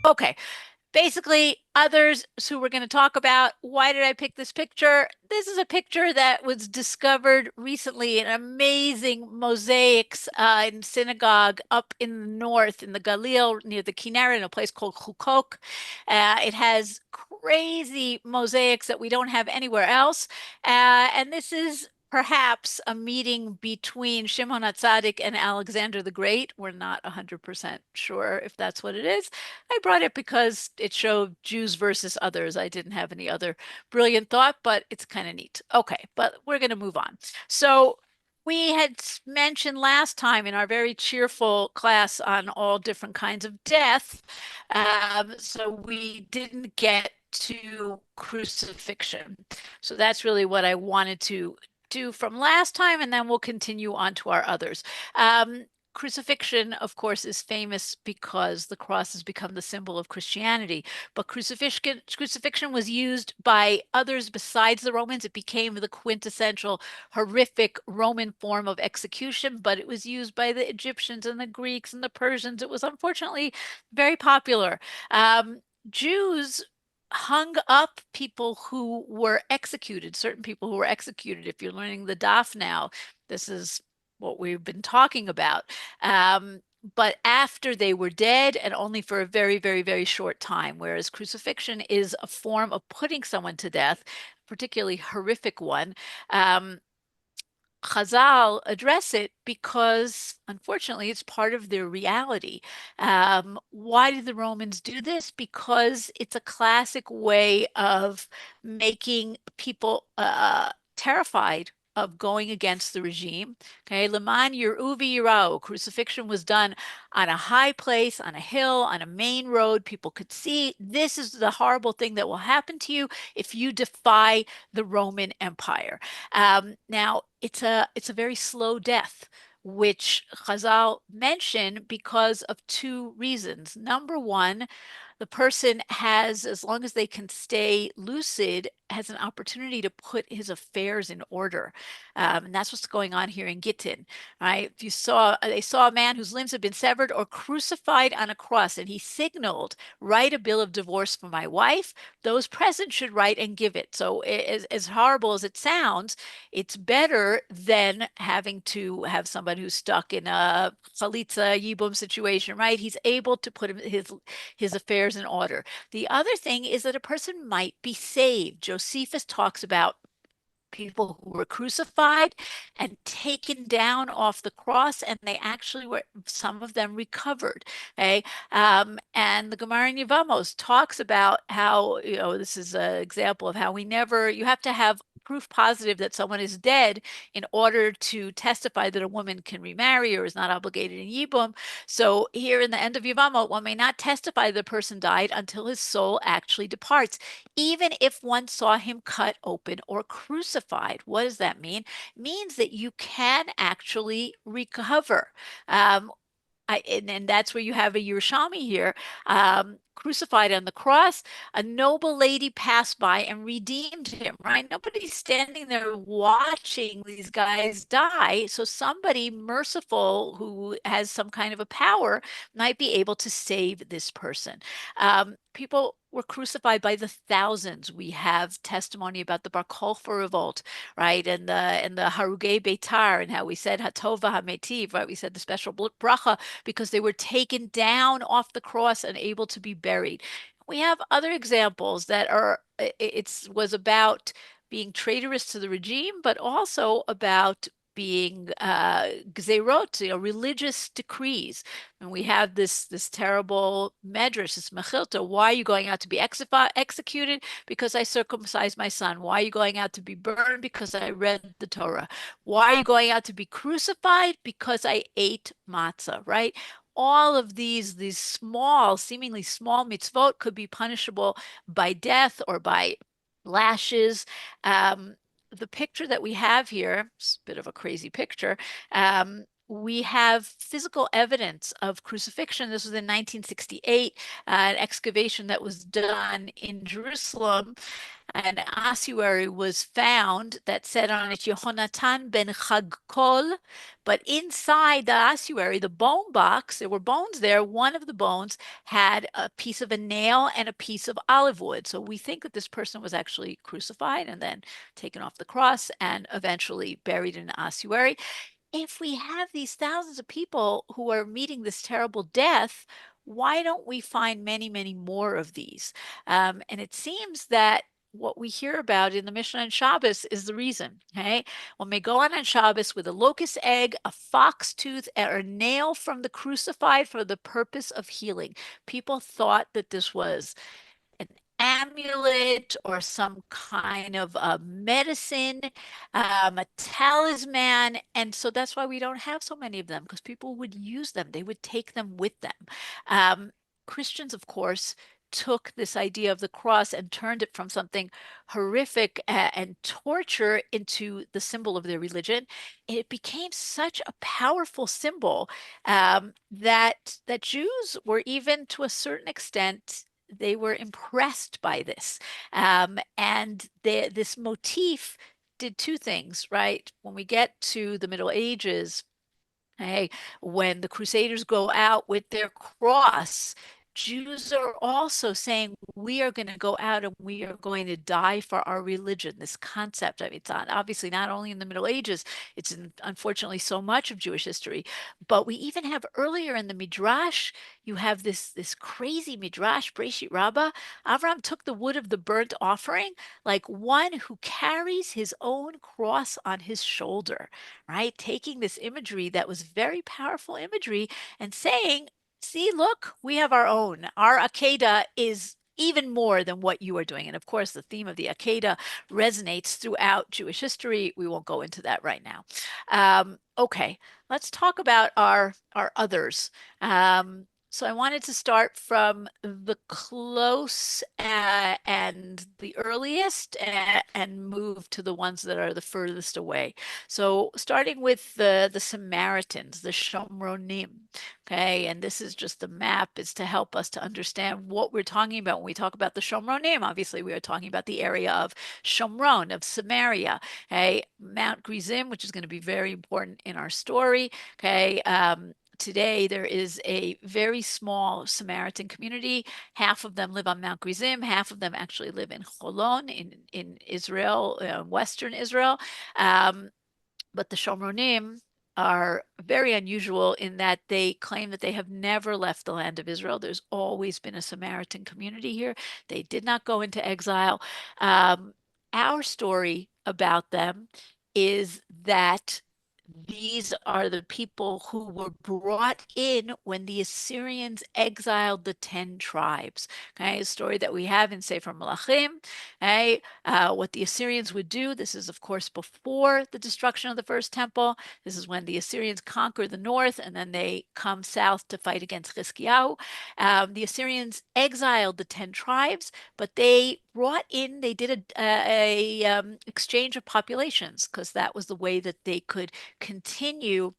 Okay. Basically, others who we're going to talk about. Why did I pick this picture? This is a picture that was discovered recently in amazing mosaics in synagogue up in the north in the Galil near the Kinneret in a place called Hukok. It has crazy mosaics that we don't have anywhere else. And this is perhaps a meeting between Shimon HaTzadik and Alexander the Great. We're not 100% sure if that's what it is. I brought it because it showed Jews versus others. I didn't have any other brilliant thought, but it's kind of neat. Okay, but we're going to move on. So we had mentioned last time in our very cheerful class on all different kinds of death. So we didn't get to crucifixion. So that's really what I wanted to do from last time, and then we'll continue on to our others. Crucifixion, of course, is famous because the cross has become the symbol of Christianity. But crucifixion was used by others besides the Romans. It became the quintessential horrific Roman form of execution, but it was used by the Egyptians and the Greeks and the Persians. It was unfortunately very popular. Jews hung up people who were executed, certain people who were executed. If you're learning the Daf now, this is what we've been talking about. But after they were dead and only for a very, very, very short time, whereas crucifixion is a form of putting someone to death, particularly horrific one. Chazal address it because, unfortunately, it's part of their reality. Why did the Romans do this? Because it's a classic way of making people terrified of going against the regime. Okay, Leman Yeruvi Yerao, crucifixion was done on a high place, on a hill, on a main road. People could see this is the horrible thing that will happen to you if you defy the Roman Empire. Now, it's a very slow death, which Chazal mention because of two reasons. Number one, the person has, as long as they can stay lucid, has an opportunity to put his affairs in order. And that's what's going on here in Gittin, right? If you saw, they saw a man whose limbs had been severed or crucified on a cross, and he signaled, write a bill of divorce for my wife. Those present should write and give it. So as horrible as it sounds, it's better than having to have somebody who's stuck in a chalitza yibum situation, right? He's able to put his affairs in order. The other thing is that a person might be saved. Josephus talks about people who were crucified and taken down off the cross, and they actually were, some of them recovered. Okay. And the Gemara in Yevamos talks about how, this is an example of how you have to have proof positive that someone is dead in order to testify that a woman can remarry or is not obligated in Yibum. So here in the end of Yevamot, one may not testify the person died until his soul actually departs, even if one saw him cut open or crucified. What does that mean? It means that you can actually recover. And that's where you have a Yerushalmi here, crucified on the cross. A noble lady passed by and redeemed him, right? Nobody's standing there watching these guys die. So somebody merciful who has some kind of a power might be able to save this person. People were crucified by the thousands. We have testimony about the Bar Kokhba revolt, right? And the Harugei Beitar, and how we said Hatova Hametiv, right? We said the special bracha because they were taken down off the cross and able to be buried. We have other examples that are, it was about being traitorous to the regime, but also about being gzerot, religious decrees. And we have this terrible medrash, this mechilta. Why are you going out to be executed? Because I circumcised my son. Why are you going out to be burned? Because I read the Torah. Why are you going out to be crucified? Because I ate matzah, right? All of these small, seemingly small mitzvot could be punishable by death or by lashes. The picture that we have here, it's a bit of a crazy picture, we have physical evidence of crucifixion. This was in 1968, an excavation that was done in Jerusalem. An ossuary was found that said on it Yehonatan ben Chagkol, but inside the ossuary, the bone box, there were bones there. One of the bones had a piece of a nail and a piece of olive wood. So we think that this person was actually crucified and then taken off the cross and eventually buried in an ossuary. If we have these thousands of people who are meeting this terrible death, why don't we find many, many more of these? And it seems that what we hear about in the Mishnah and Shabbos is the reason. Okay, when we go on Shabbos with a locust egg, a fox tooth, or a nail from the crucified for the purpose of healing, people thought that this was an amulet or some kind of a medicine, a talisman. And so that's why we don't have so many of them, because people would use them, they would take them with them. Um, Christians, of course, took this idea of the cross and turned it from something horrific and torture into the symbol of their religion. It became such a powerful symbol that Jews were, even to a certain extent, they were impressed by this. And this motif did two things, right? When we get to the Middle Ages, hey, when the Crusaders go out with their cross, Jews are also saying, we are going to go out and we are going to die for our religion. This concept, I mean, it's not, obviously not only in the Middle Ages, it's in, unfortunately, so much of Jewish history, but we even have earlier in the Midrash, you have this crazy Midrash, Breshit Rabbah. Avram took the wood of the burnt offering like one who carries his own cross on his shoulder, right? Taking this imagery that was very powerful imagery and saying, see, look, we have our own. Our Akedah is even more than what you are doing. And of course, the theme of the Akedah resonates throughout Jewish history. We won't go into that right now. Okay, let's talk about our others. So I wanted to start from the close and the earliest and move to the ones that are the furthest away. So starting with the Samaritans, the Shomronim, okay, and this is just the map, is to help us to understand what we're talking about when we talk about the Shomronim. Obviously, we are talking about the area of Shomron, of Samaria, okay, Mount Gerizim, which is going to be very important in our story, okay. Today, there is a very small Samaritan community. Half of them live on Mount Gerizim. Half of them actually live in Holon in Israel, Western Israel. But the Shomronim are very unusual in that they claim that they have never left the land of Israel. There's always been a Samaritan community here. They did not go into exile. Our story about them is that these are the people who were brought in when the Assyrians exiled the 10 tribes. Okay, a story that we have in Sefer Malachim. Okay, what the Assyrians would do, this is, of course, before the destruction of the first temple. This is when the Assyrians conquer the north and then they come south to fight against Chizkiyahu. The Assyrians exiled the 10 tribes, but they brought in, they did a exchange of populations because that was the way that they could continue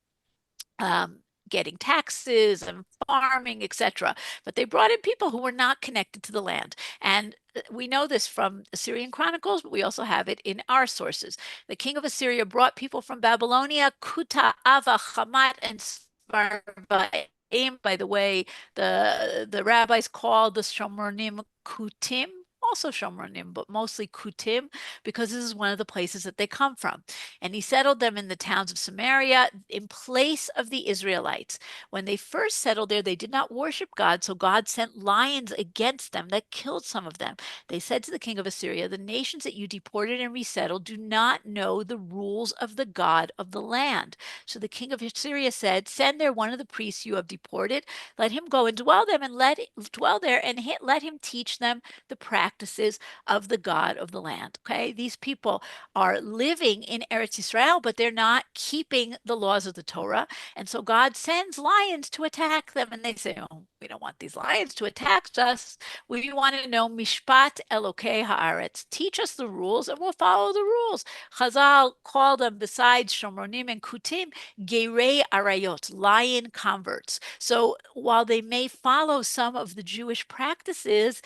um, getting taxes and farming, etc. But they brought in people who were not connected to the land. And we know this from Assyrian Chronicles, but we also have it in our sources. The king of Assyria brought people from Babylonia, Kuta, Ava, Hamat, and Svarbaim. By the way, the rabbis called the Shomronim Kutim, also Shomronim, but mostly Kutim, because this is one of the places that they come from. And he settled them in the towns of Samaria in place of the Israelites. When they first settled there, they did not worship God, so God sent lions against them that killed some of them. They said to the king of Assyria, the nations that you deported and resettled do not know the rules of the God of the land. So the king of Assyria said, send there one of the priests you have deported, let him go and dwell there and let him teach them the practice practices of the God of the land. Okay, these people are living in Eretz Israel, but they're not keeping the laws of the Torah. And so God sends lions to attack them. And they say, oh, we don't want these lions to attack us. We want to know Mishpat Elokei Haaretz. Teach us the rules and we'll follow the rules. Chazal called them, besides Shomronim and Kutim, Gerei Arayot, lion converts. So while they may follow some of the Jewish practices,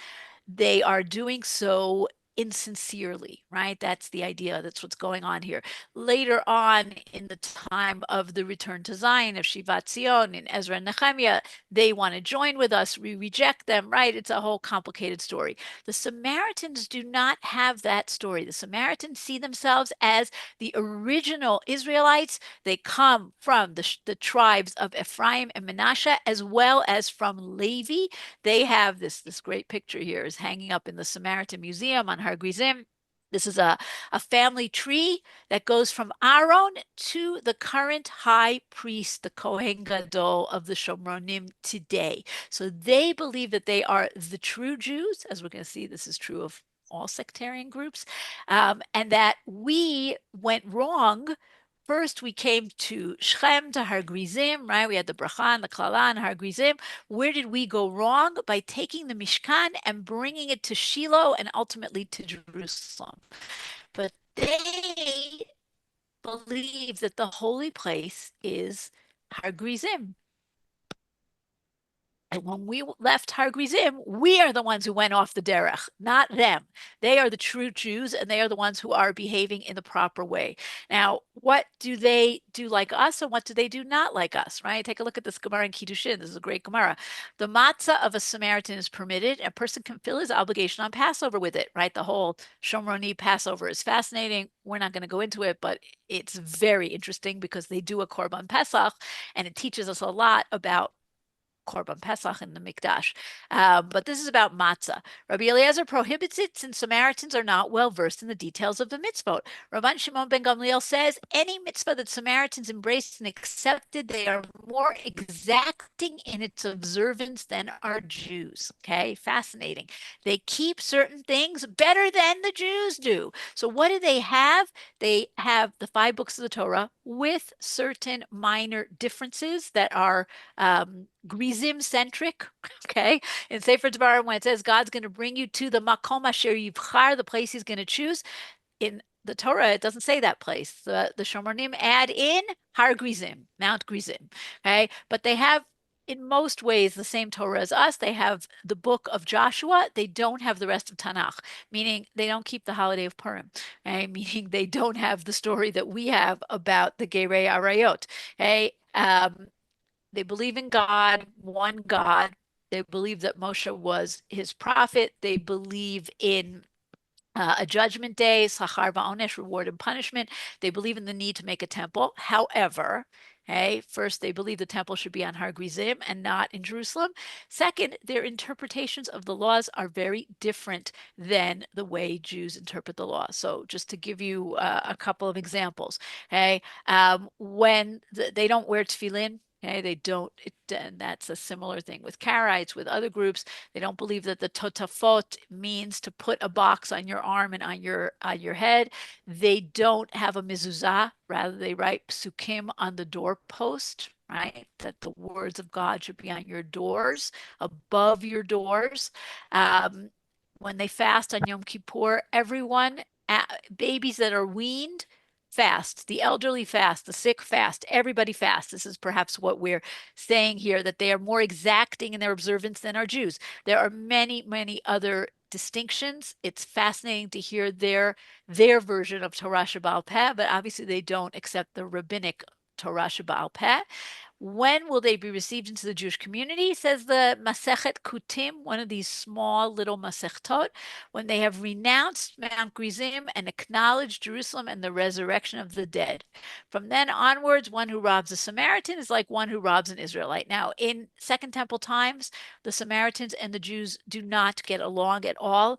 they are doing so insincerely, right? That's the idea. That's what's going on here. Later on in the time of the return to Zion of Shivat Zion in Ezra and Nehemiah, they want to join with us. We reject them, right? It's a whole complicated story. The Samaritans do not have that story. The Samaritans see themselves as the original Israelites. They come from the tribes of Ephraim and Manasseh, as well as from Levi. They have this great picture here is hanging up in the Samaritan Museum on Har Grizim. This is a family tree that goes from Aaron to the current high priest, the Kohen Gadol of the Shomronim today. So they believe that they are the true Jews. As we're going to see, this is true of all sectarian groups, and that we went wrong. First, we came to Shechem, to Har Grizim, right? We had the bracha and the klala and Har Grizim. Where did we go wrong? By taking the Mishkan and bringing it to Shiloh and ultimately to Jerusalem. But they believe that the holy place is Har Grizim. And when we left Har Grizim, we are the ones who went off the derech, not them. They are the true Jews, and they are the ones who are behaving in the proper way. Now, what do they do like us, and what do they do not like us, right? Take a look at this Gemara in Kiddushin. This is a great Gemara. The matzah of a Samaritan is permitted. A person can fill his obligation on Passover with it, right? The whole Shomroni Passover is fascinating. We're not going to go into it, but it's very interesting because they do a Korban Pesach, and it teaches us a lot about Korban Pesach in the Mikdash. But this is about matzah. Rabbi Eliezer prohibits it since Samaritans are not well versed in the details of the mitzvot. Rabban Shimon ben Gamliel says any mitzvah that Samaritans embraced and accepted, they are more exacting in its observance than our Jews. Okay, fascinating. They keep certain things better than the Jews do. So what do they have? They have the 5 books of the Torah with certain minor differences that are Grizim centric, okay? In Sefer Devarim, when it says God's going to bring you to the Makom Asher Yivchar, the place He's going to choose, in the Torah, it doesn't say that place. The Shomonim add in Har Grizim, Mount Grizim, okay? But they have, in most ways, the same Torah as us. They have the book of Joshua. They don't have the rest of Tanakh, meaning they don't keep the holiday of Purim, okay? Meaning they don't have the story that we have about the Gerei Arayot, okay? They believe in God, one God. They believe that Moshe was his prophet. They believe in a judgment day, sachar va'onesh, reward and punishment. They believe in the need to make a temple. However, okay, first, they believe the temple should be on Har Grizim and not in Jerusalem. Second, their interpretations of the laws are very different than the way Jews interpret the law. So just to give you a couple of examples, okay, when they don't wear tefillin, okay, they don't, and that's a similar thing with Karaites, with other groups. They don't believe that the totafot means to put a box on your arm and on your head. They don't have a mezuzah. Rather, they write psukim on the doorpost, right? That the words of God should be on your doors, above your doors. When they fast on Yom Kippur, everyone, babies that are weaned, fast, the elderly fast, the sick fast, everybody fast. This is perhaps what we're saying here, that they are more exacting in their observance than our Jews. There are many, many other distinctions. It's fascinating to hear their version of Torah Shebaal Peh, but obviously they don't accept the rabbinic Torah Shebaal Peh. When will they be received into the Jewish community? Says the Masechet Kutim, one of these small little Masechtot, when they have renounced Mount Gerizim and acknowledged Jerusalem and the resurrection of the dead. From then onwards, one who robs a Samaritan is like one who robs an Israelite. Now, in Second Temple times, the Samaritans and the Jews do not get along at all.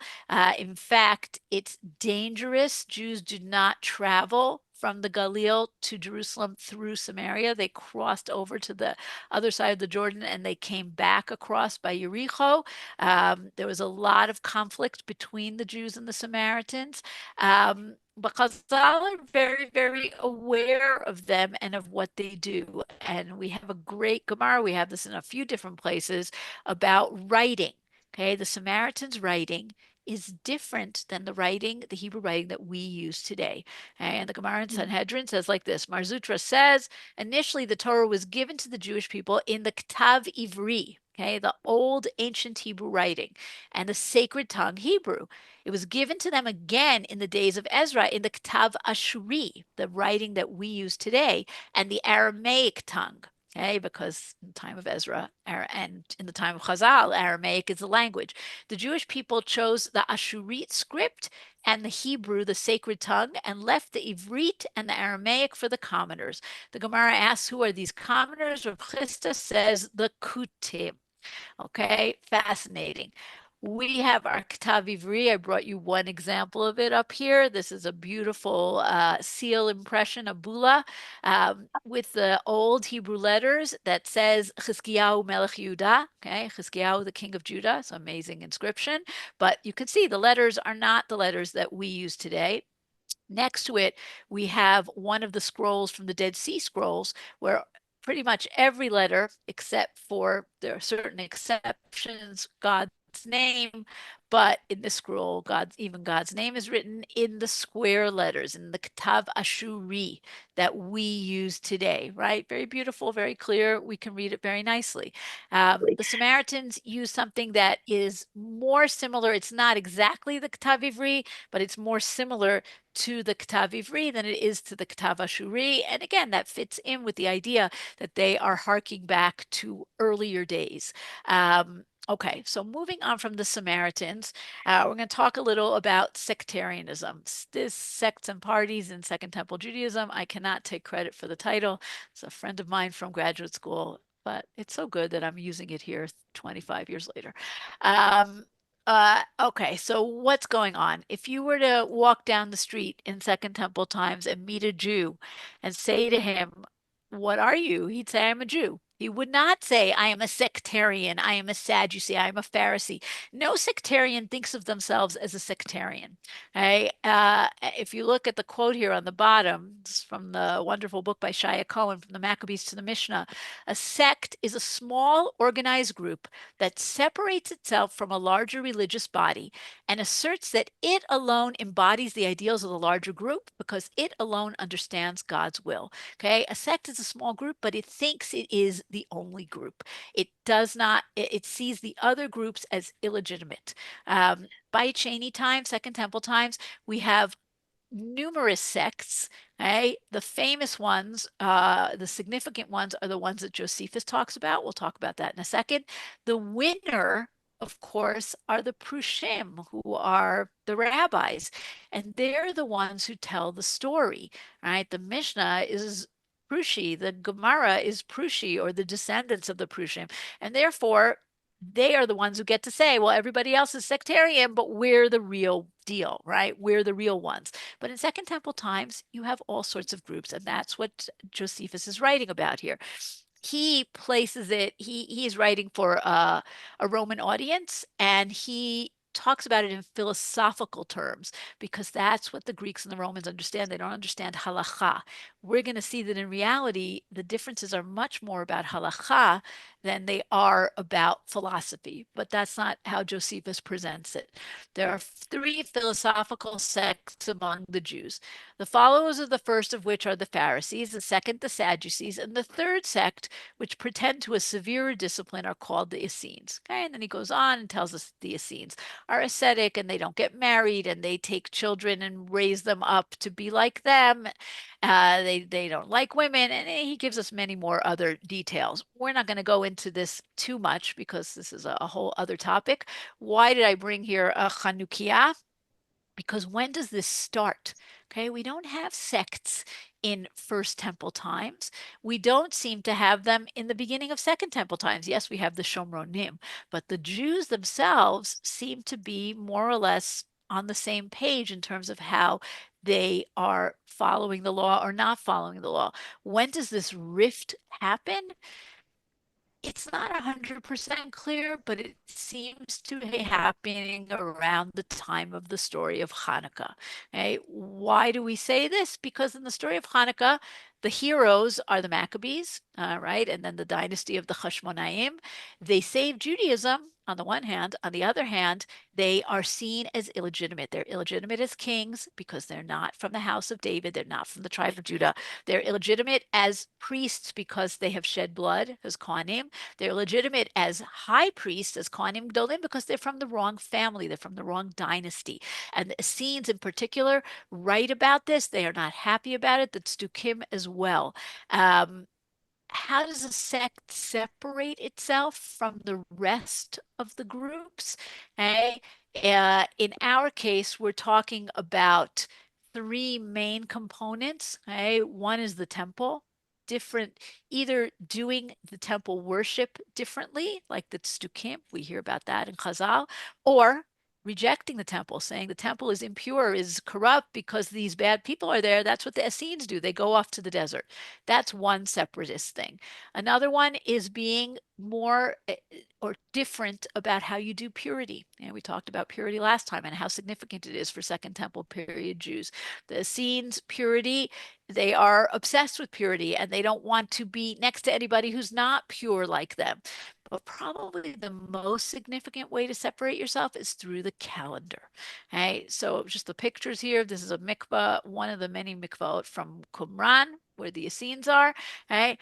In fact, it's dangerous. Jews do not travel from the Galil to Jerusalem through Samaria. They crossed over to the other side of the Jordan and they came back across by Jericho. There was a lot of conflict between the Jews and the Samaritans. But Chazal are very, very aware of them and of what they do. And we have a great Gemara. We have this in a few different places about writing. Okay, the Samaritans' writing is different than the writing, the Hebrew writing that we use today. And the Gemara in Sanhedrin says like this: Mar Zutra says, initially the Torah was given to the Jewish people in the Ktav Ivri, okay, the old ancient Hebrew writing, and the sacred tongue Hebrew. It was given to them again in the days of Ezra in the Ktav Ashuri, the writing that we use today, and the Aramaic tongue. Okay, because in the time of Ezra and in the time of Chazal, Aramaic is the language. The Jewish people chose the Ashurit script and the Hebrew, the sacred tongue, and left the Ivrit and the Aramaic for the commoners. The Gemara asks, who are these commoners? Rav Chisda says the Kutim. Okay, fascinating. We have our Ktav Ivri. I brought you one example of it up here. This is a beautiful seal impression, a bula, with the old Hebrew letters that says Chizkiyahu Melech Yehuda. Okay, Chizkiyahu, the king of Judah. It's an amazing inscription. But you can see the letters are not the letters that we use today. Next to it, we have one of the scrolls from the Dead Sea Scrolls, where pretty much every letter, except for there are certain exceptions, God's name, but in this scroll, even God's name is written in the square letters, in the Ktav Ashuri that we use today, right? Very beautiful, very clear. We can read it very nicely. The Samaritans use something that is more similar. It's not exactly the Ktav Ivri, but it's more similar to the Ktav Ivri than it is to the Ktav Ashuri. And again, that fits in with the idea that they are harking back to earlier days. Okay, so moving on from the Samaritans, we're going to talk a little about sectarianism. This sects and parties in Second Temple Judaism. I cannot take credit for the title. It's a friend of mine from graduate school, but it's so good that I'm using it here 25 years later. Okay, so what's going on? If you were to walk down the street in Second Temple times and meet a Jew and say to him, what are you? He'd say, I'm a Jew. He would not say, I am a sectarian, I am a Sadducee, I am a Pharisee. No sectarian thinks of themselves as a sectarian. Okay? If you look at the quote here on the bottom, it's from the wonderful book by Shia Cohen, From the Maccabees to the Mishnah, a sect is a small organized group that separates itself from a larger religious body and asserts that it alone embodies the ideals of the larger group because it alone understands God's will. Okay, a sect is a small group, but it thinks it is the only group. It does not, it sees the other groups as illegitimate. By Cheney time, Second Temple times, we have numerous sects. Okay? The famous ones, the significant ones are the ones that Josephus talks about. We'll talk about that in a second. The winner, of course, are the Prushim, who are the rabbis, and they're the ones who tell the story, right? The Mishnah is Prushi, the Gemara is Prushi, or the descendants of the Prushim, and therefore they are the ones who get to say, well, everybody else is sectarian, but we're the real deal, right? We're the real ones. But in Second Temple times, you have all sorts of groups, and that's what Josephus is writing about here. He places it, he is writing for a Roman audience, and he talks about it in philosophical terms because that's what the Greeks and the Romans understand. They don't understand halacha. We're going to see that in reality, the differences are much more about halacha than they are about philosophy, but that's not how Josephus presents it. There are three philosophical sects among the Jews. The followers of the first of which are the Pharisees, the second the Sadducees, and the third sect, which pretend to a severer discipline, are called the Essenes. Okay, and then he goes on and tells us the Essenes are ascetic and they don't get married and they take children and raise them up to be like them. They don't like women, and he gives us many more other details. We're not going to go into this too much because this is a whole other topic. Why did I bring here a Chanukiah? Because when does this start? Okay, we don't have sects in First Temple times. We don't seem to have them in the beginning of Second Temple times. Yes, we have the Shomronim, but the Jews themselves seem to be more or less on the same page in terms of how they are following the law or not following the law. When does this rift happen? It's not 100% clear, but it seems to be happening around the time of the story of Hanukkah. Okay? Why do we say this? Because in the story of Hanukkah, the heroes are the Maccabees, right? And then the dynasty of the Hashmonaim. They saved Judaism on the one hand. On the other hand, they are seen as illegitimate. They're illegitimate as kings because they're not from the house of David. They're not from the tribe of Judah. They're illegitimate as priests because they have shed blood as Kohanim. They're legitimate as high priests, as Kohanim Gedolim, because they're from the wrong family. They're from the wrong dynasty. And the Essenes in particular write about this. They are not happy about it. The Tzdukim as well. How does a sect separate itself from the rest of the groups? Okay? In our case, we're talking about three main components. Okay? One is the temple, different, either doing the temple worship differently, like the Tzdukim, we hear about that in Chazal, or rejecting the temple, saying the temple is impure, is corrupt because these bad people are there. That's what the Essenes do. They go off to the desert. That's one separatist thing. Another one is being more or different about how you do purity. And we talked about purity last time and how significant it is for Second Temple period Jews. The Essenes' purity, they are obsessed with purity and they don't want to be next to anybody who's not pure like them. But probably the most significant way to separate yourself is through the calendar. Okay, so just the pictures here. This is a mikvah, one of the many mikvahot from Qumran, where the Essenes are. Okay,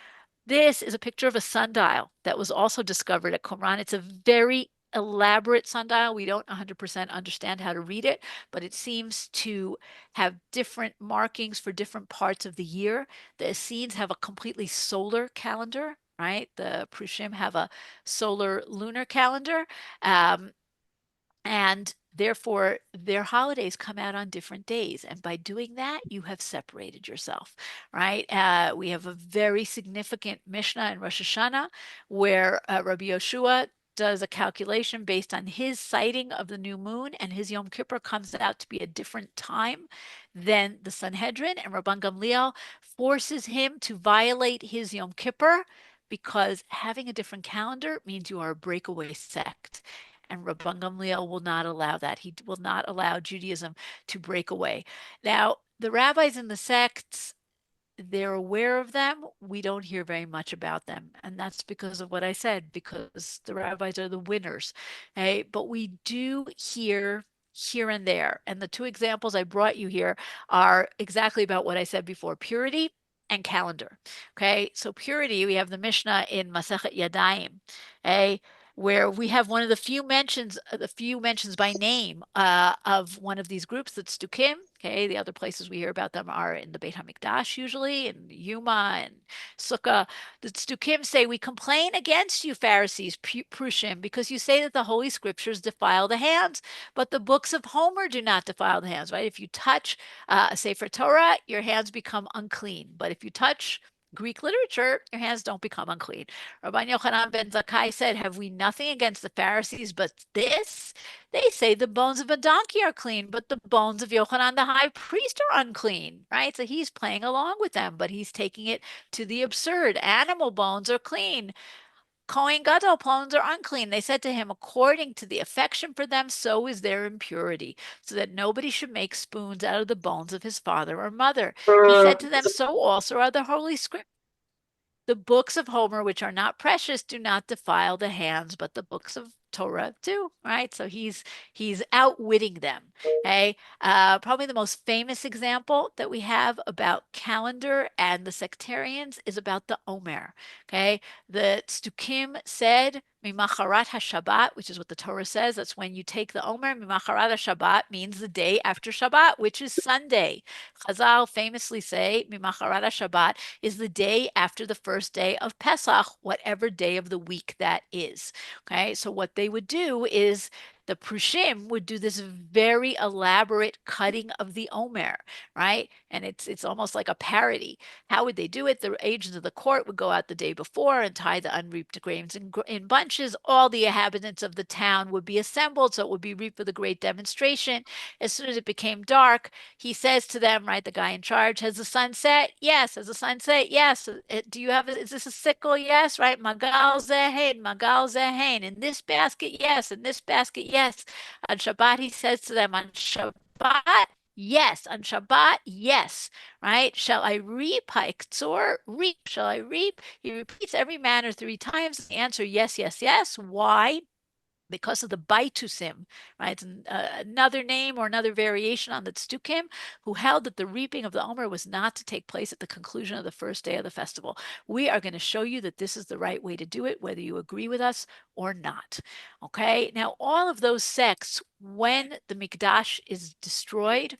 this is a picture of a sundial that was also discovered at Qumran. It's a very elaborate sundial. We don't 100% understand how to read it, but it seems to have different markings for different parts of the year. The Essenes have a completely solar calendar, right? The Prushim have a solar lunar calendar. And therefore, their holidays come out on different days. And by doing that, you have separated yourself, right? We have a very significant Mishnah in Rosh Hashanah where Rabbi Yoshua does a calculation based on his sighting of the new moon, and his Yom Kippur comes out to be a different time than the Sanhedrin. And Rabban Gamliel forces him to violate his Yom Kippur because having a different calendar means you are a breakaway sect. And Rabban Gamliel will not allow that. He will not allow Judaism to break away. Now, the rabbis in the sects, they're aware of them. We don't hear very much about them. And that's because of what I said, because the rabbis are the winners. Okay? But we do hear here and there. And the two examples I brought you here are exactly about what I said before, purity and calendar. Okay, so purity, we have the Mishnah in Masechet Yadayim, okay, where we have one of the few mentions by name of one of these groups, that's Stukim. Okay, the other places we hear about them are in the Beit Hamikdash, usually in Yuma and Sukkah. The Stukim say, "We complain against you, Pharisees, Prushim, because you say that the Holy Scriptures defile the hands, but the books of Homer do not defile the hands." Right? If you touch a Sefer Torah, your hands become unclean. But if you touch Greek literature, your hands don't become unclean. Rabbi Yochanan ben Zakkai said, "Have we nothing against the Pharisees but this? They say the bones of a donkey are clean, but the bones of Yochanan the high priest are unclean." Right? So he's playing along with them, but he's taking it to the absurd. Animal bones are clean. Kohen Gadol bones are unclean. They said to him, "According to the affection for them, so is their impurity, so that nobody should make spoons out of the bones of his father or mother." He said to them, "So also are the Holy Scriptures. The books of Homer, which are not precious, do not defile the hands, but the books of Torah do." Right? So he's outwitting them. Okay. Probably the most famous example that we have about calendar and the sectarians is about the Omer. Okay. The Stukim said, Mimacharat HaShabbat, which is what the Torah says. That's when you take the Omer. Mimacharat HaShabbat means the day after Shabbat, which is Sunday. Chazal famously say, Mimacharat HaShabbat is the day after the first day of Pesach, whatever day of the week that is. Okay, so what they would do is The Prushim would do this very elaborate cutting of the Omer, right? And it's almost like a parody. How would they do it? The agents of the court would go out the day before and tie the unreaped grains in bunches. All the inhabitants of the town would be assembled, so it would be reaped for the great demonstration. As soon as it became dark, he says to them, right, the guy in charge, has the sun set? Yes. Has the sun set? Yes. Do you have, is this a sickle? Yes, right? Magal zehain, magal zehain. In this basket, yes. In this basket, yes. On Shabbat, he says to them, on Shabbat, yes. On Shabbat, yes. Right? Shall I reap? Ha'iktzor, reap. Shall I reap? He repeats every manner 3 times. The answer, yes, yes, yes. Why? Because of the Baitusim, right? It's another name or another variation on the Tzdukim, who held that the reaping of the Omer was not to take place at the conclusion of the first day of the festival. We are going to show you that this is the right way to do it, whether you agree with us or not. Okay, now all of those sects, when the Mikdash is destroyed,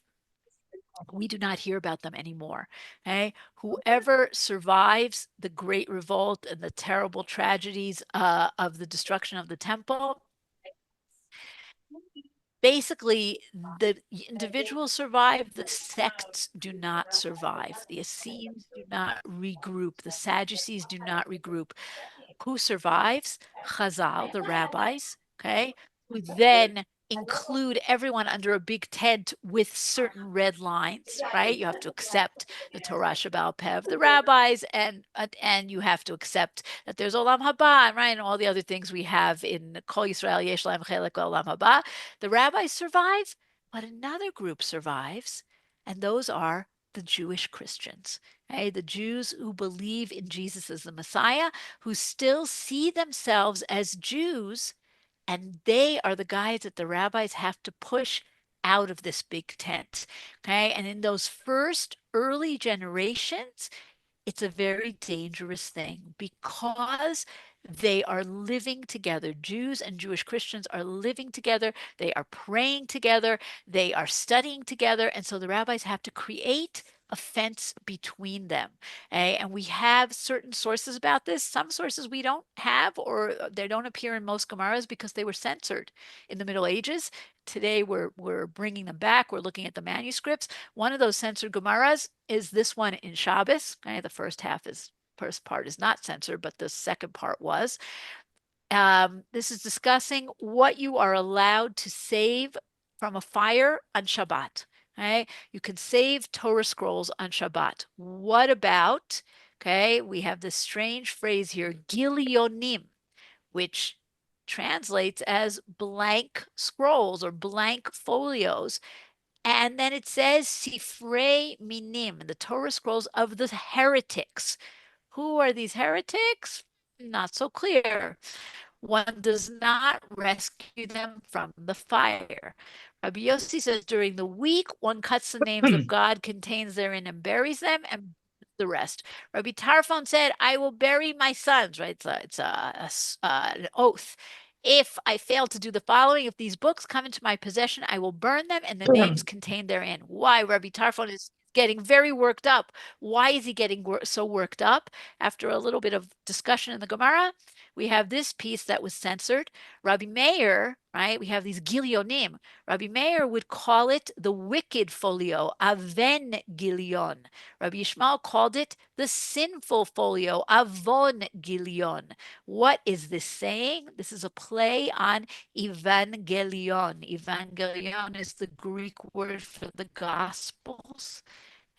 we do not hear about them anymore. Okay, whoever survives the great revolt and the terrible tragedies of the destruction of the temple, basically the individuals survive, the sects do not survive. The Essenes do not regroup, the Sadducees do not regroup. Who survives? Chazal, the rabbis, okay, who then include everyone under a big tent with certain red lines, right? You have to accept the Torah Shabbal Peh of the rabbis, and you have to accept that there's Olam Haba, right? And all the other things we have in Kol Yisrael Yesh Lahem Chelek Olam Haba. The rabbis survive, but another group survives, and those are the Jewish Christians. Okay? The Jews who believe in Jesus as the Messiah, who still see themselves as Jews, and they are the guys that the rabbis have to push out of this big tent. Okay. And in those first early generations, it's a very dangerous thing because they are living together. Jews and Jewish Christians are living together. They are praying together. They are studying together. And so the rabbis have to create a fence between them. And we have certain sources about this. Some sources we don't have, or they don't appear in most Gemaras because they were censored in the Middle Ages. Today we're bringing them back. We're looking at the manuscripts. One of those censored Gemaras is this one in Shabbos. Okay, the first part is not censored, but the second part was. This is discussing what you are allowed to save from a fire on Shabbat. Okay, you can save Torah scrolls on Shabbat. What about? Okay, we have this strange phrase here, gilionim, which translates as blank scrolls or blank folios. And then it says Sifrei Minim, the Torah scrolls of the heretics. Who are these heretics? Not so clear. One does not rescue them from the fire. Rabbi Yossi says during the week, one cuts the names of God contains therein and buries them, and the rest. Rabbi Tarfon said, I will bury my sons, right? An oath. If I fail to do the following, if these books come into my possession, I will burn them and the names contained therein. Why? Rabbi Tarfon is getting very worked up. Why is he getting so worked up? After a little bit of discussion in the Gemara, we have this piece that was censored. Rabbi Meir, right? We have these gilionim. Rabbi Meir would call it the wicked folio, aven gilion. Rabbi Yishmael called it the sinful folio, avon gilion. What is this saying? This is a play on evangelion. Evangelion is the Greek word for the Gospels.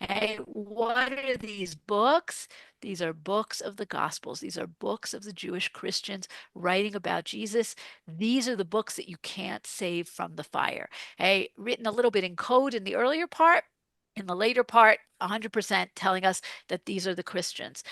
Hey, what are these books? These are books of the Gospels. These are books of the Jewish Christians writing about Jesus. These are the books that you can't save from the fire. Hey, written a little bit in code in the earlier part. In the later part, 100% telling us that these are the Christians.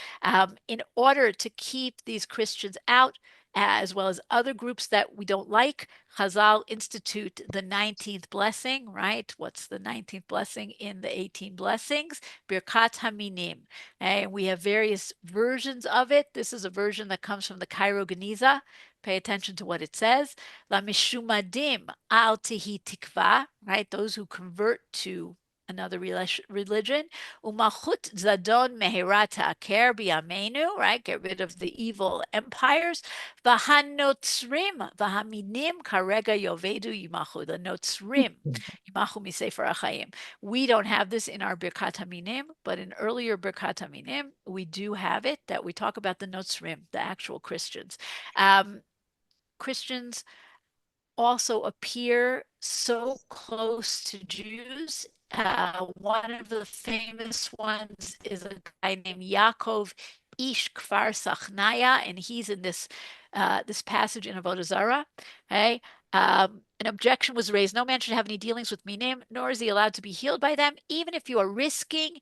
In order to keep these Christians out, as well as other groups that we don't like, Chazal institute the 19th blessing, right? What's the 19th blessing in the 18 blessings? Birkat Haminim. And we have various versions of it. This is a version that comes from the Cairo Geniza. Pay attention to what it says. La mishumadim al tihi tikva, right? Those who convert to another religion. Umachut zadon meherat ta'aker biyamenu, right? Get rid of the evil empires. V'hanotzrim v'haminim karega yovedu yimachu. The notzrim yimachu misefer achayim. We don't have this in our Birkat Haminim, but in earlier Birkat Haminim, we do have it, that we talk about the notzrim, the actual Christians. Christians also appear so close to Jews. One of the famous ones is a guy named Yaakov Ish Kfar Sachnaya, and he's in this passage in Avodah Zarah. Okay? An objection was raised: no man should have any dealings with minim, nor is he allowed to be healed by them, even if you are risking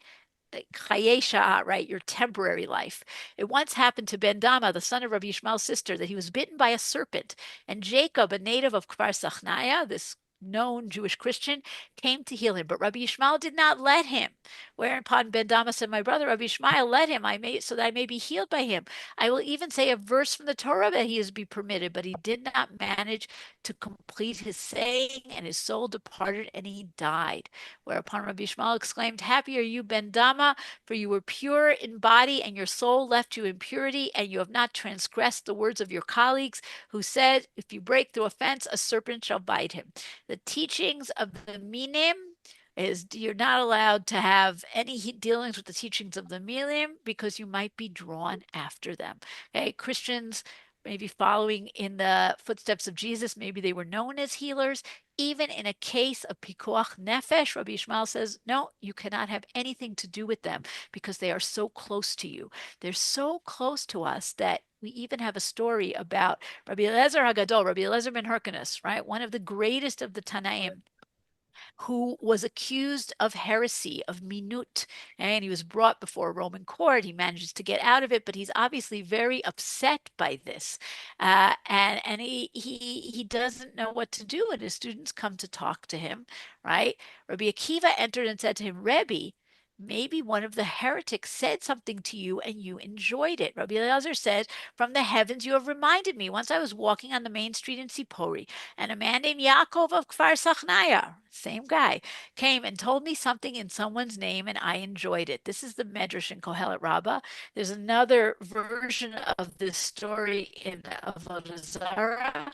chayesha, right, your temporary life. It once happened to Ben Dama, the son of Rabbi Yishmael's sister, that he was bitten by a serpent, and Jacob, a native of Kfar Sachnaya, this known Jewish Christian, came to heal him, but Rabbi Yishmael did not let him. Whereupon Ben Dama said, my brother Rabbi Yishmael, let him, so that I may be healed by him. I will even say a verse from the Torah that he is be permitted, but he did not manage to complete his saying, and his soul departed, and he died. Whereupon Rabbi Yishmael exclaimed, happy are you, Ben Dama, for you were pure in body, and your soul left you in purity, and you have not transgressed the words of your colleagues, who said, if you break through a fence, a serpent shall bite him. The teachings of the minim is you're not allowed to have any dealings with the teachings of the minim because you might be drawn after them. Okay, Christians maybe following in the footsteps of Jesus, maybe they were known as healers. Even in a case of pikuach nefesh, Rabbi Yishmael says, no, you cannot have anything to do with them because they are so close to you. They're so close to us that we even have a story about Rabbi Eliezer Hagadol, Rabbi Eliezer ben Hyrcanus, right? One of the greatest of the Tanaim, who was accused of heresy, of minut, and he was brought before a Roman court. He manages to get out of it, but he's obviously very upset by this, and he doesn't know what to do. And his students come to talk to him, right? Rabbi Akiva entered and said to him, Rebbe, maybe one of the heretics said something to you and you enjoyed it. Rabbi Eliezer said, from the heavens you have reminded me. Once I was walking on the main street in Sipori, and a man named Yaakov of Kfar Sachnaya, same guy, came and told me something in someone's name, and I enjoyed it. This is the Medrash in Kohelet Rabbah. There's another version of this story in Avodah Zarah,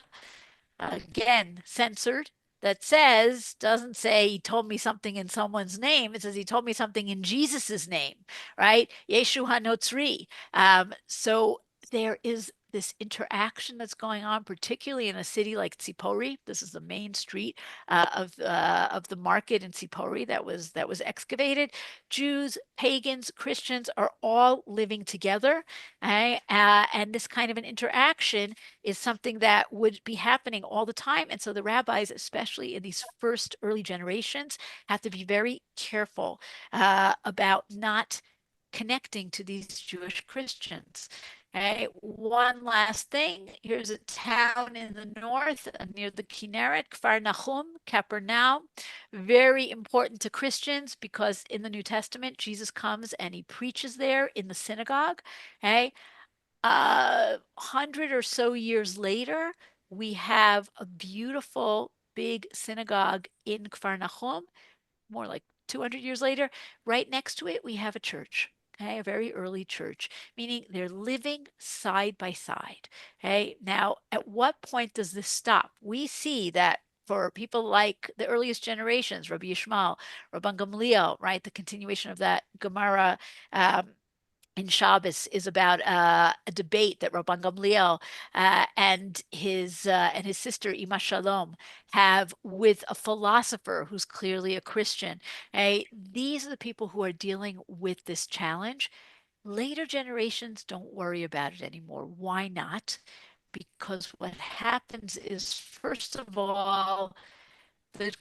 again, censored, that doesn't say he told me something in someone's name. It says he told me something in Jesus's name, right? Yeshu HaNotzri. So there is this interaction that's going on, particularly in a city like Tzipori. This is the main street of the market in Tzipori that was excavated. Jews, pagans, Christians are all living together, right? And this kind of an interaction is something that would be happening all the time. And so the rabbis, especially in these first early generations, have to be very careful about not connecting to these Jewish Christians. Okay, one last thing. Here's a town in the north near the Kinneret, Kfar Nahum, Capernaum. Very important to Christians because in the New Testament, Jesus comes and he preaches there in the synagogue. Okay, 100 or so years later, we have a beautiful big synagogue in Kfar Nahum, more like 200 years later. Right next to it, we have a church. Okay, a very early church, meaning they're living side by side. Okay, now at what point does this stop? We see that for people like the earliest generations, Rabbi Yishmael, Rabban Gamliel, right, the continuation of that Gemara in Shabbos is about a debate that Rabban Gamliel and his sister Ima Shalom have with a philosopher who's clearly a Christian. Okay? These are the people who are dealing with this challenge. Later generations don't worry about it anymore. Why not? Because what happens is, first of all, the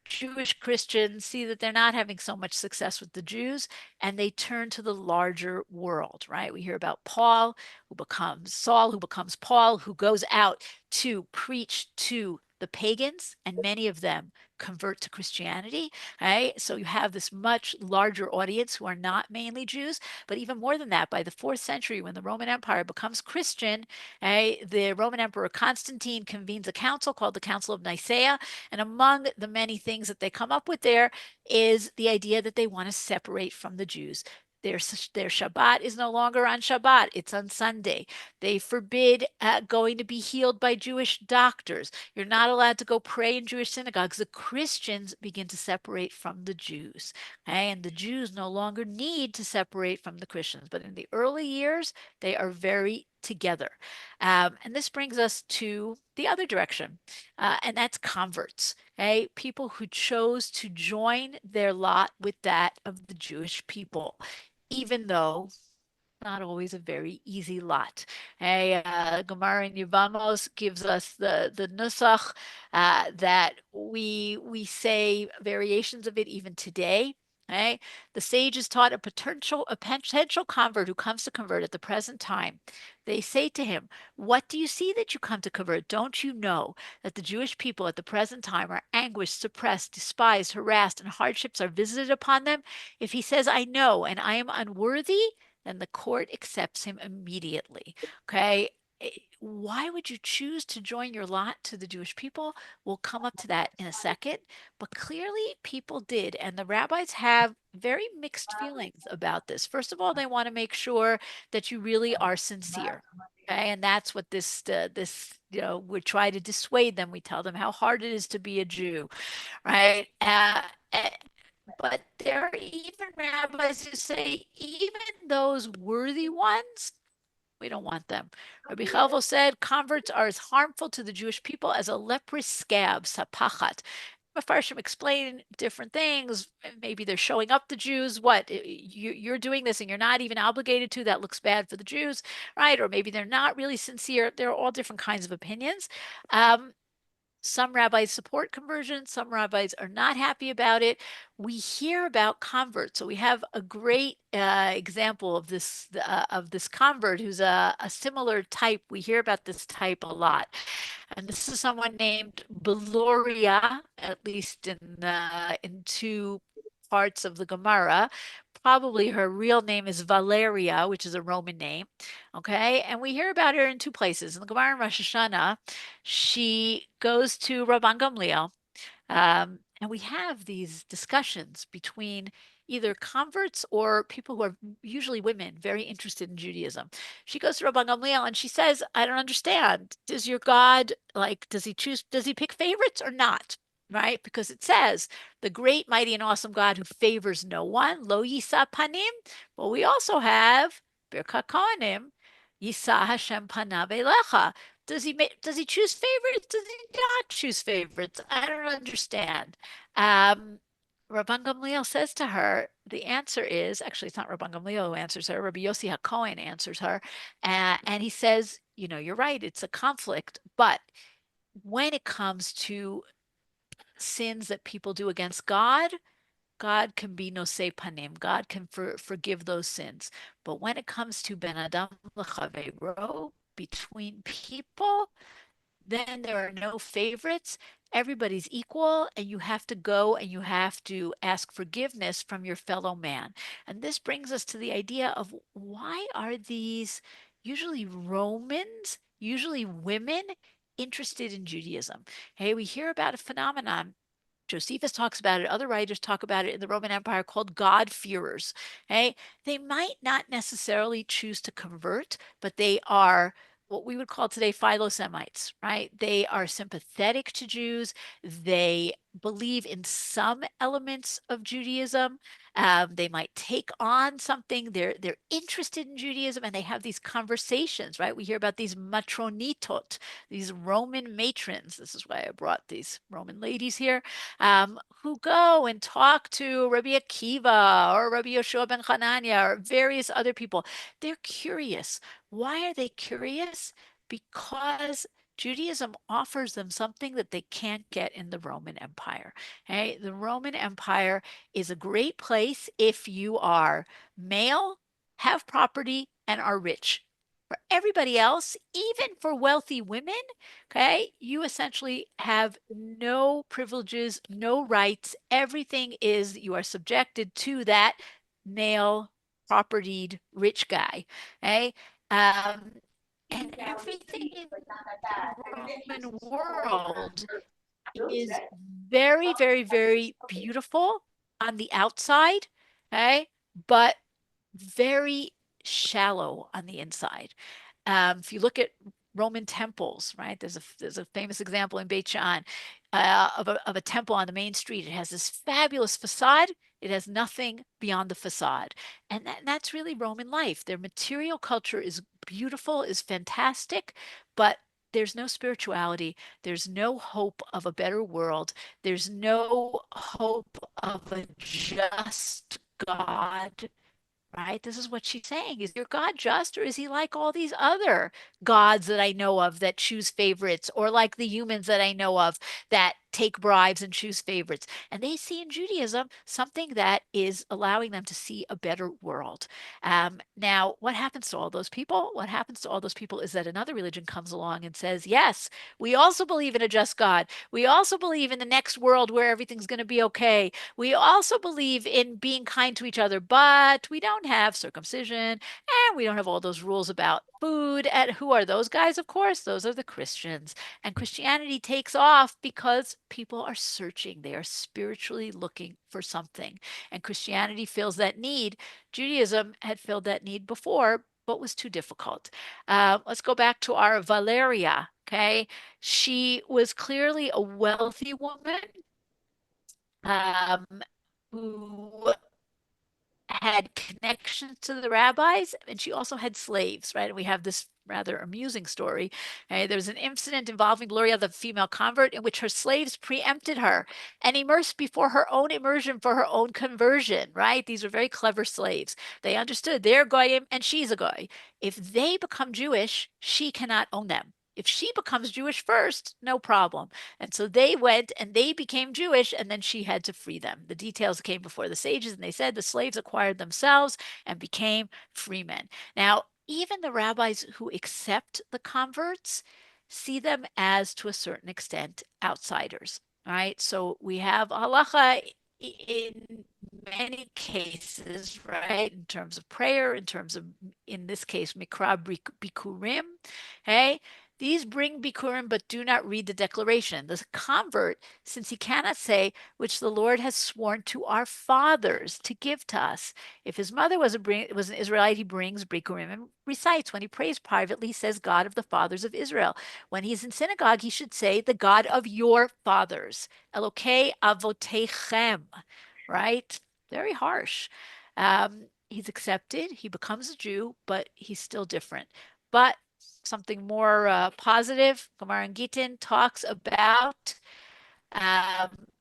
Jewish Christians see that they're not having so much success with the Jews, and they turn to the larger world, right? We hear about Paul, who becomes Saul, who becomes Paul, who goes out to preach to the pagans, and many of them convert to Christianity. Right? So you have this much larger audience who are not mainly Jews, but even more than that, by the fourth century, when the Roman Empire becomes Christian, the Roman Emperor Constantine convenes a council called the Council of Nicaea. And among the many things that they come up with there is the idea that they want to separate from the Jews. Their Shabbat is no longer on Shabbat, it's on Sunday. They forbid going to be healed by Jewish doctors. You're not allowed to go pray in Jewish synagogues. The Christians begin to separate from the Jews. Okay? And the Jews no longer need to separate from the Christians. But in the early years, they are very together. And this brings us to the other direction, and that's converts. Okay? People who chose to join their lot with that of the Jewish people, even though not always a very easy lot. Gemara in Yevamos gives us the nusach that we say variations of it even today. Okay? The sages taught a potential convert who comes to convert at the present time. They say to him, "What do you see that you come to convert? Don't you know that the Jewish people at the present time are anguished, suppressed, despised, harassed, and hardships are visited upon them?" If he says, "I know, and I am unworthy," then the court accepts him immediately. Okay. Why would you choose to join your lot to the Jewish people? We'll come up to that in a second. But clearly, people did. And the rabbis have very mixed feelings about this. First of all, they want to make sure that you really are sincere. Okay. And that's what we try to dissuade them. We tell them how hard it is to be a Jew, right? Uh, but there are even rabbis who say, even those worthy ones, we don't want them. Rabbi Chelvo said, converts are as harmful to the Jewish people as a leprous scab, sapachat. Mepharshim explain different things. Maybe they're showing up the Jews. What? You're doing this and you're not even obligated to. That looks bad for the Jews, right? Or maybe they're not really sincere. There are all different kinds of opinions. Some rabbis support conversion, some rabbis are not happy about it. We hear about converts. So we have a great example of this convert who's a similar type. We hear about this type a lot. And this is someone named Beloria, at least in two parts of the Gemara. Probably her real name is Valeria, which is a Roman name. Okay. And we hear about her in two places. In the Gemara in Rosh Hashanah, she goes to Rabban Gamliel, and we have these discussions between either converts or people who are usually women, very interested in Judaism. She goes to Rabban Gamliel and she says, "I don't understand. Does your God, like, does he pick favorites or not?" Right? Because it says, the great, mighty, and awesome God who favors no one, lo yisa panim. But we also have Birkat Kohanim, Yisa Hashem panav elecha. Does he choose favorites? Does he not choose favorites? I don't understand. Um, Rabban Gamliel says to her, the answer is actually it's not Rabban Gamliel who answers her. Rabbi Yossi HaKohen answers her, and he says, you're right. It's a conflict, but when it comes to sins that people do against God, God can be nosei panim. God can forgive those sins. But when it comes to ben adam l'chaveiro, between people, then there are no favorites. Everybody's equal, and you have to go and you have to ask forgiveness from your fellow man. And this brings us to the idea of why are these usually Romans, usually women, interested in Judaism? Hey, we hear about a phenomenon. Josephus talks about it. Other writers talk about it in the Roman Empire called God-fearers. Okay? They might not necessarily choose to convert, but they are what we would call today philo-Semites, right? They are sympathetic to Jews. They believe in some elements of Judaism. They might take on something. They're interested in Judaism, and they have these conversations, right? We hear about these matronitot, these Roman matrons. This is why I brought these Roman ladies here, who go and talk to Rabbi Akiva or Rabbi Yoshua ben Hanania or various other people. They're curious. Why are they curious? Because Judaism offers them something that they can't get in the Roman Empire. Okay? The Roman Empire is a great place if you are male, have property, and are rich. For everybody else, even for wealthy women, okay, you essentially have no privileges, no rights. Everything is, you are subjected to that male propertied rich guy. Okay. Um, and everything in the Roman world is very, very, very beautiful on the outside, okay, but very shallow on the inside. If you look at Roman temples, right? There's a famous example in Beit Shan of a temple on the main street. It has this fabulous facade. It has nothing beyond the facade, and that's really Roman life. Their material culture is beautiful, is fantastic, but there's no spirituality. There's no hope of a better world. There's no hope of a just God, right? This is what she's saying. Is your God just, or is he like all these other gods that I know of that choose favorites, or like the humans that I know of that take bribes and choose favorites? And they see in Judaism something that is allowing them to see a better world. Now, what happens to all those people? What happens to all those people is that another religion comes along and says, yes, we also believe in a just God. We also believe in the next world where everything's going to be okay. We also believe in being kind to each other, but we don't have circumcision and we don't have all those rules about food. And who are those guys? Of course, those are the Christians. And Christianity takes off because people are searching. They are spiritually looking for something. And Christianity fills that need. Judaism had filled that need before, but was too difficult. Let's go back to our Valeria. Okay. She was clearly a wealthy woman um, who had connections to the rabbis, and she also had slaves, right? And we have this rather amusing story. There was an incident involving Gloria, the female convert, in which her slaves preempted her and immersed before her own immersion for her own conversion, right? These were very clever slaves. They understood they're goyim and she's a goy. If they become Jewish, she cannot own them. If she becomes Jewish first, no problem. And so they went and they became Jewish, and then she had to free them. The details came before the sages, and they said the slaves acquired themselves and became free men. Now, even the rabbis who accept the converts see them as, to a certain extent, outsiders. All right. So we have halacha in many cases, right, in terms of prayer, in terms of, in this case, mikra bikurim. Hey, these bring bikurim, but do not read the declaration. The convert, since he cannot say, which the Lord has sworn to our fathers to give to us. If his mother was an Israelite, he brings bikurim and recites. When he prays privately, he says, God of the fathers of Israel. When he's in synagogue, he should say, the God of your fathers, Elokei avotechem, right? Very harsh. He's accepted. He becomes a Jew, but he's still different. But something more positive, Gemara and Gittin talks about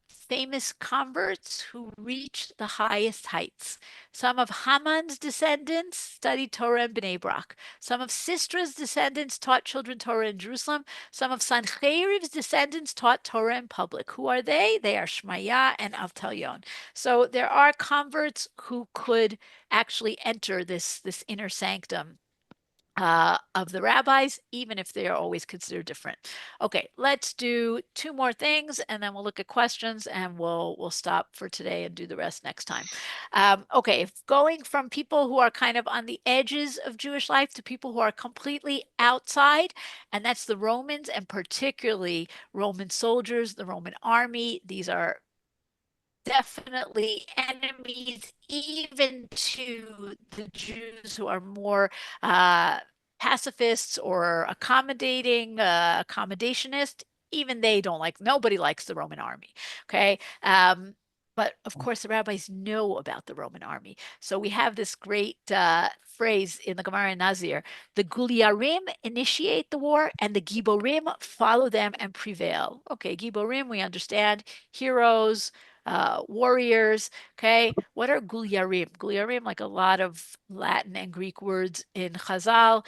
famous converts who reached the highest heights. Some of Haman's descendants studied Torah in Bnei Brak. Some of Sistra's descendants taught children Torah in Jerusalem. Some of Sancheriv's descendants taught Torah in public. Who are they? They are Shmaya and Avtalyon. So there are converts who could actually enter this inner sanctum of the rabbis, even if they are always considered different. Okay, let's do two more things, and then we'll look at questions, and we'll stop for today and do the rest next time. Okay, going from people who are kind of on the edges of Jewish life to people who are completely outside, and that's the Romans, and particularly Roman soldiers, the Roman army. These are definitely enemies, even to the Jews who are more pacifists or accommodating, accommodationist. Even they don't like, nobody likes the Roman army. Okay. But of course, the rabbis know about the Roman army. So we have this great phrase in the Gemara and Nazir: the Guliarim initiate the war, and the Giborim follow them and prevail. Okay, Giborim, we understand, heroes, warriors. Okay, what are Guliarim? Guliarim, like a lot of Latin and Greek words in Chazal.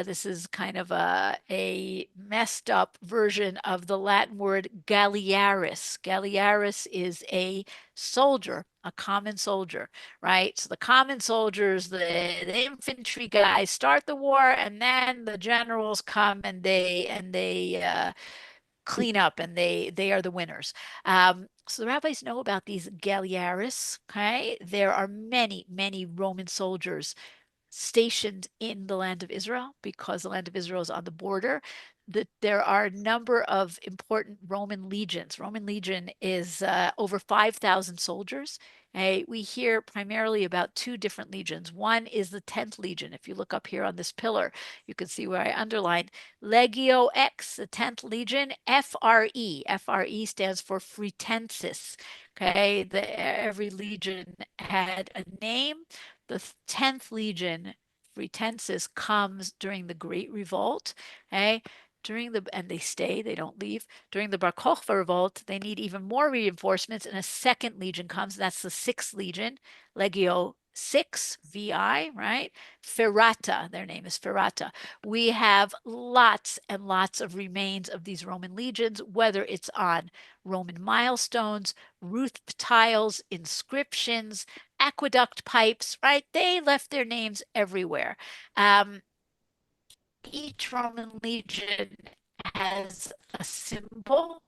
This is kind of a messed up version of the Latin word galliaris. Galliaris is a soldier, a common soldier, right? So the common soldiers, the infantry guys start the war, and then the generals come and they clean up, and they are the winners. So the rabbis know about these galliaris. Okay, there are many, many Roman soldiers stationed in the land of Israel because the land of Israel is on the border. That there are a number of important Roman legions. Roman legion is over 5,000 soldiers. We hear primarily about two different legions. One is the 10th Legion. If you look up here on this pillar, you can see where I underlined Legio X, the 10th Legion, FRE. FRE stands for Fretensis. Okay, every legion had a name. The 10th Legion, Fretensis, comes during the Great Revolt. Okay, and they stay, they don't leave. During the Bar Kokhba revolt, they need even more reinforcements, and a second legion comes. That's the 6th Legion, Legio 6, VI, right? Ferrata, their name is Ferrata. We have lots and lots of remains of these Roman legions, whether it's on Roman milestones, roof tiles, inscriptions, aqueduct pipes, right? They left their names everywhere. Each Roman legion has a symbol.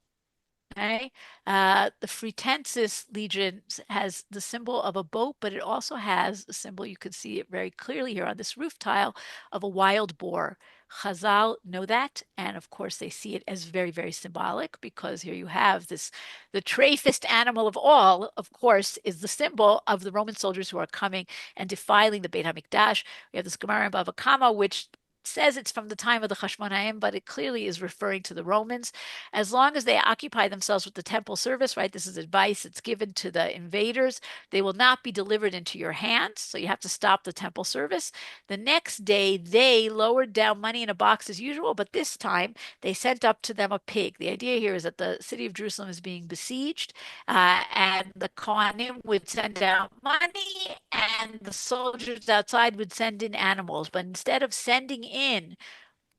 Okay. The Fretensis Legion has the symbol of a boat, but it also has a symbol, you can see it very clearly here on this roof tile, of a wild boar. Chazal know that, and of course they see it as very, very symbolic, because here you have this, the trafest animal of all, of course, is the symbol of the Roman soldiers who are coming and defiling the Beit HaMikdash. We have this Gemara in Bava Kama, which says it's from the time of the Chashmonaim, but it clearly is referring to the Romans. As long as they occupy themselves with the temple service, right? This is advice that's given to the invaders. They will not be delivered into your hands, so you have to stop the temple service. The next day, they lowered down money in a box as usual, but this time they sent up to them a pig. The idea here is that the city of Jerusalem is being besieged, and the Kohanim would send out money, and the soldiers outside would send in animals. But instead of sending in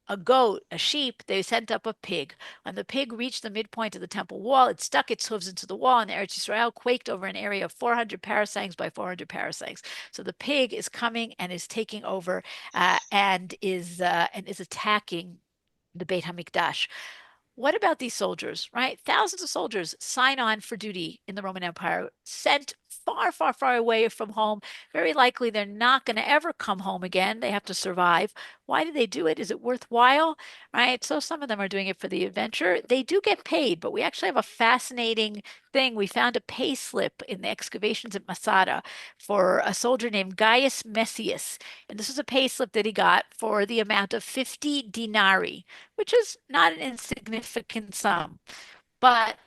a goat, a sheep, they sent up a pig. When the pig reached the midpoint of the temple wall, it stuck its hooves into the wall, and Eretz Yisrael quaked over an area of 400 parasangs by 400 parasangs. So the pig is coming and is taking over, and is attacking the Beit Hamikdash. What about these soldiers, right? Thousands of soldiers sign on for duty in the Roman Empire, sent far, far, far away from home. Very likely they're not going to ever come home again. They have to survive. Why do they do it? Is it worthwhile? Right? So some of them are doing it for the adventure. They do get paid, but we actually have a fascinating thing. We found a pay slip in the excavations at Masada for a soldier named Gaius Messius. And this was a pay slip that he got for the amount of 50 denarii, which is not an insignificant sum. But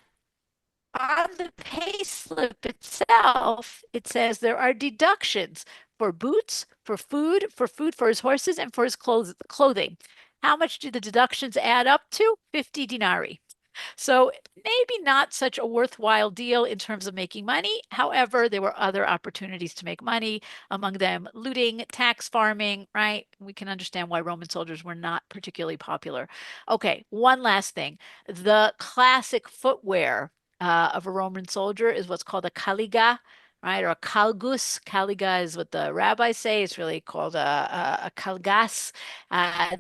on the pay slip itself, it says there are deductions for boots, for food for his horses, and for his clothing. How much do the deductions add up to? 50 denarii. So maybe not such a worthwhile deal in terms of making money. However, there were other opportunities to make money, among them looting, tax farming, right? We can understand why Roman soldiers were not particularly popular. Okay, one last thing. The classic footwear of a Roman soldier is what's called a caliga, right? Or a calgus. Caliga is what the rabbis say. It's really called a calgas.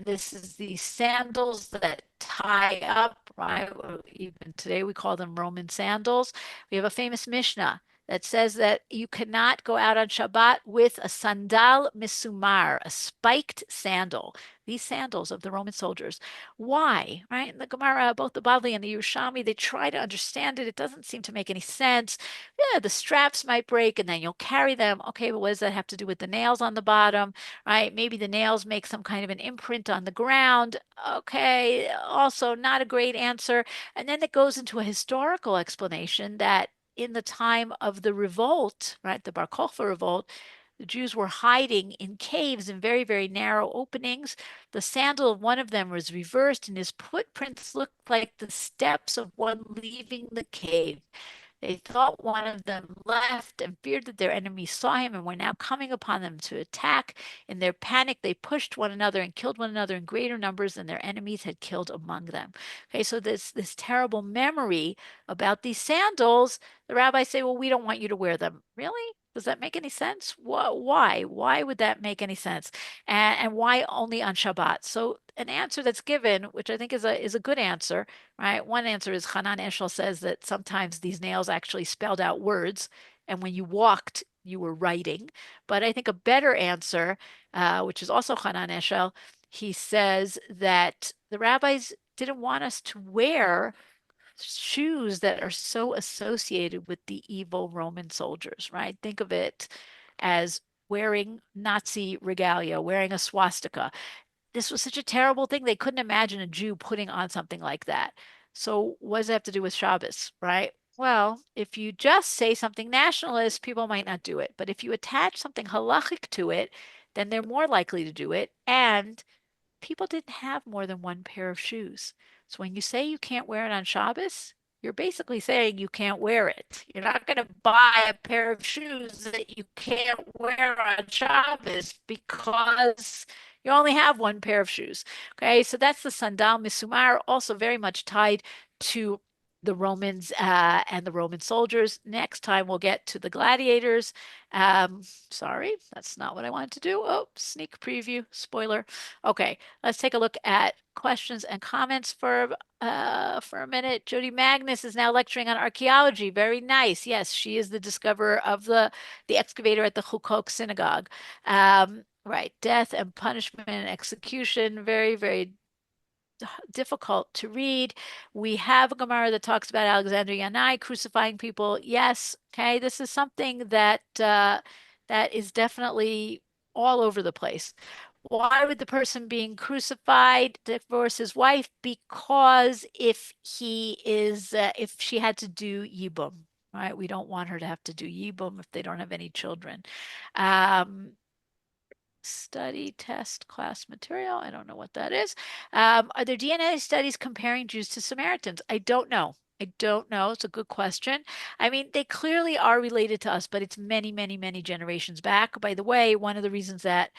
This is the sandals that tie up, right? Even today we call them Roman sandals. We have a famous Mishnah that says that you cannot go out on Shabbat with a sandal misumar, a spiked sandal. These sandals of the Roman soldiers. Why? Right? In the Gemara, both the Bavli and the Yerushalmi, they try to understand it. It doesn't seem to make any sense. Yeah, the straps might break and then you'll carry them. Okay, but what does that have to do with the nails on the bottom? Right? Maybe the nails make some kind of an imprint on the ground. Okay, also not a great answer. And then it goes into a historical explanation that in the time of the revolt, right, the Bar Kokhba revolt, the Jews were hiding in caves in very, very narrow openings. The sandal of one of them was reversed, and his footprints looked like the steps of one leaving the cave. They thought one of them left and feared that their enemies saw him and were now coming upon them to attack. In their panic, they pushed one another and killed one another in greater numbers than their enemies had killed among them. Okay, so this terrible memory about these sandals, the rabbis say, well, we don't want you to wear them. Really? Does that make any sense? Why? Why would that make any sense? And why only on Shabbat? So an answer that's given, which I think is a good answer, right? One answer is Hanan Eshel says that sometimes these nails actually spelled out words, and when you walked, you were writing. But I think a better answer, which is also Hanan Eshel, he says that the rabbis didn't want us to wear shoes that are so associated with the evil Roman soldiers, right? Think of it as wearing Nazi regalia, wearing a swastika. This was such a terrible thing. They couldn't imagine a Jew putting on something like that. So, what does it have to do with Shabbos, right? Well, if you just say something nationalist, people might not do it. But if you attach something halachic to it, then they're more likely to do it. And people didn't have more than one pair of shoes. So when you say you can't wear it on Shabbos, you're basically saying you can't wear it. You're not going to buy a pair of shoes that you can't wear on Shabbos because you only have one pair of shoes. Okay, so that's the sandal misumar, also very much tied to the Romans and the Roman soldiers. Next time we'll get to the gladiators. Sorry, that's not what I wanted to do. Oh, sneak preview, spoiler. Okay, let's take a look at questions and comments for a minute. Jody Magnus is now lecturing on archaeology. Very nice. Yes, she is the discoverer of the excavator at the Hukok synagogue. Right, death and punishment and execution. Very, very difficult to read. We have a Gemara that talks about Alexander Yanai crucifying people. Yes, okay, this is something that is definitely all over the place. Why would the person being crucified divorce his wife? Because if she had to do yibum, right? We don't want her to have to do yibum if they don't have any children. Study test class material. I don't know what that is. Are there DNA studies comparing Jews to Samaritans? I don't know. I don't know. It's a good question. I mean, they clearly are related to us, but it's many, many, many generations back. By the way, one of the reasons that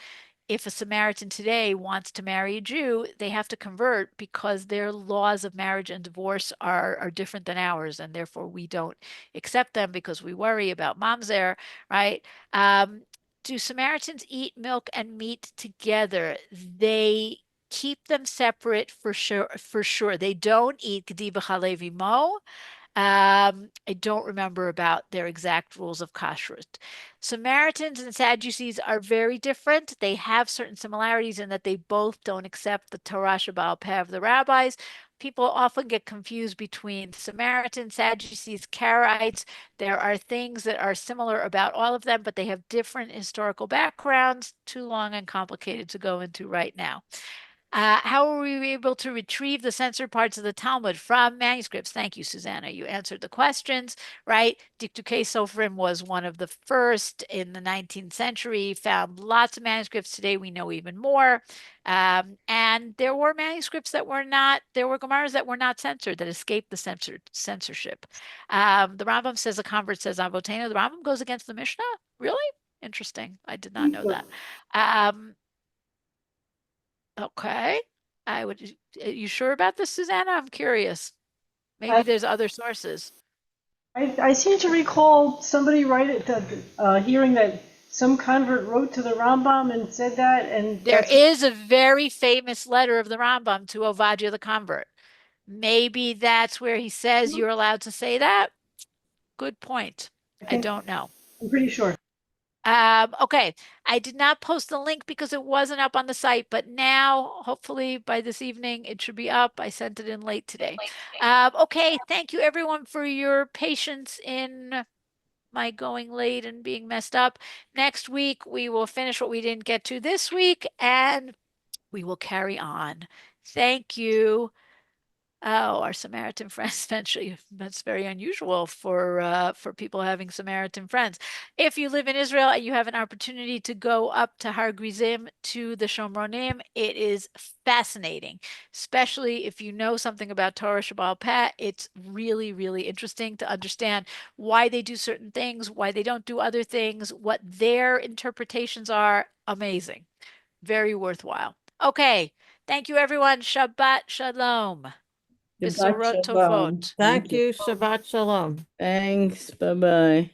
if a Samaritan today wants to marry a Jew, they have to convert because their laws of marriage and divorce are different than ours, and therefore we don't accept them because we worry about mamzer, right? Do Samaritans eat milk and meat together? They keep them separate for sure. For sure, they don't eat gedi b'chalev mo. I don't remember about their exact rules of kashrut. Samaritans and Sadducees are very different. They have certain similarities in that they both don't accept the Torah Shebaal Peh of the rabbis. People often get confused between Samaritans, Sadducees, Karaites. There are things that are similar about all of them, but they have different historical backgrounds, too long and complicated to go into right now. How were we able to retrieve the censored parts of the Talmud from manuscripts? Thank you, Susanna. You answered the questions, right? Dikduke Sofrim was one of the first in the 19th century, found lots of manuscripts. Today we know even more. And there were manuscripts that were not, there were Gemaras that were not censored, that escaped the censorship. The Rambam says a convert says Avotenu. The Rambam goes against the Mishnah? Really? Interesting. I did not know that. Okay. I would, you sure about this, Susanna? I'm curious. Maybe I, there's other sources. I seem to recall somebody hearing that some convert wrote to the Rambam and said that, and There that's is a very famous letter of the Rambam to Ovadia the convert. Maybe that's where he says you're allowed to say that. Good point. I I think don't know. I'm pretty sure. Okay, I did not post the link because it wasn't up on the site, but now, hopefully by this evening, it should be up. I sent it in late today. Okay, thank you everyone for your patience in my going late and being messed up. Next week, we will finish what we didn't get to this week and we will carry on. Thank you. Oh, our Samaritan friends, eventually, that's very unusual for people having Samaritan friends. If you live in Israel and you have an opportunity to go up to Har Grizim to the Shomronim, it is fascinating, especially if you know something about Torah Shabbal Peh. It's really, really interesting to understand why they do certain things, why they don't do other things, what their interpretations are. Amazing. Very worthwhile. Okay. Thank you, everyone. Shabbat Shalom. Shabbat Besorot shalom. Tovot. Thank Thank you. you. Shabbat Shalom. Thanks. Bye bye.